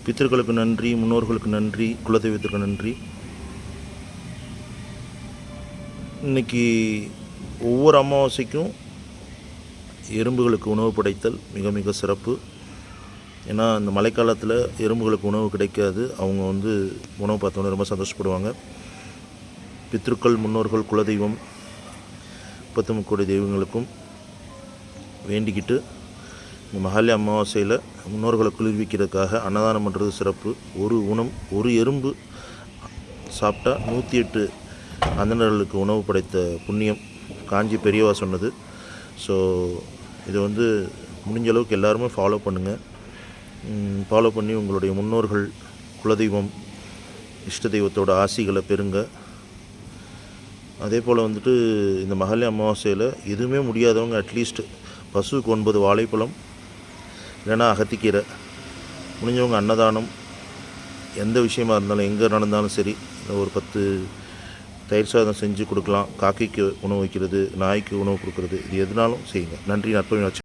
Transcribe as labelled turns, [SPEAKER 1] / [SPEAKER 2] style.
[SPEAKER 1] பித்தர்களுக்கு நன்றி, முன்னோர்களுக்கு நன்றி, குலதெய்வத்திற்கு நன்றி. இன்றைக்கி ஒவ்வொரு அமாவாசைக்கும் எறும்புகளுக்கு உணவு படைத்தல் மிக மிக சிறப்பு. ஏன்னா இந்த மழைக்காலத்தில் எறும்புகளுக்கு உணவு கிடைக்காது. அவங்க உணவு பார்த்தோன்னே ரொம்ப சந்தோஷப்படுவாங்க. பித்ருக்கள், முன்னோர்கள், குலதெய்வம், 33 கோடி தெய்வங்களுக்கும் வேண்டிக்கிட்டு இந்த மகாலய அமாவாசையில் முன்னோர்களை குளிர்விக்கிறதுக்காக அன்னதானம் பண்ணுறது சிறப்பு. ஒரு எறும்பு சாப்பிட்டா 108 அந்தணர்களுக்கு உணவு படைத்த புண்ணியம் காஞ்சி பெரியவா சொன்னது. ஸோ இதை முடிஞ்ச அளவுக்கு எல்லாருமே ஃபாலோ பண்ணுங்கள். ஃபாலோ பண்ணி உங்களுடைய முன்னோர்கள், குலதெய்வம், இஷ்ட தெய்வத்தோட ஆசிகளை பெறுங்க. அதே போல் இந்த மகாலய அமாவாசையில் எதுவுமே முடியாதவங்க அட்லீஸ்ட் பசுவுக்கு 9 வாழைப்பழம் இல்லைன்னா அகத்திக்கீரை, முடிஞ்சவங்க அன்னதானம், எந்த விஷயமா இருந்தாலும் எங்கே நடந்தாலும் சரி ஒரு 10 தயிர் சாதம் செஞ்சு கொடுக்கலாம். காக்கைக்கு உணவு வைக்கிறது, நாய்க்கு உணவு கொடுக்குறது, இது எதுனாலும் செய்யுங்க. நன்றி. நற்பவி.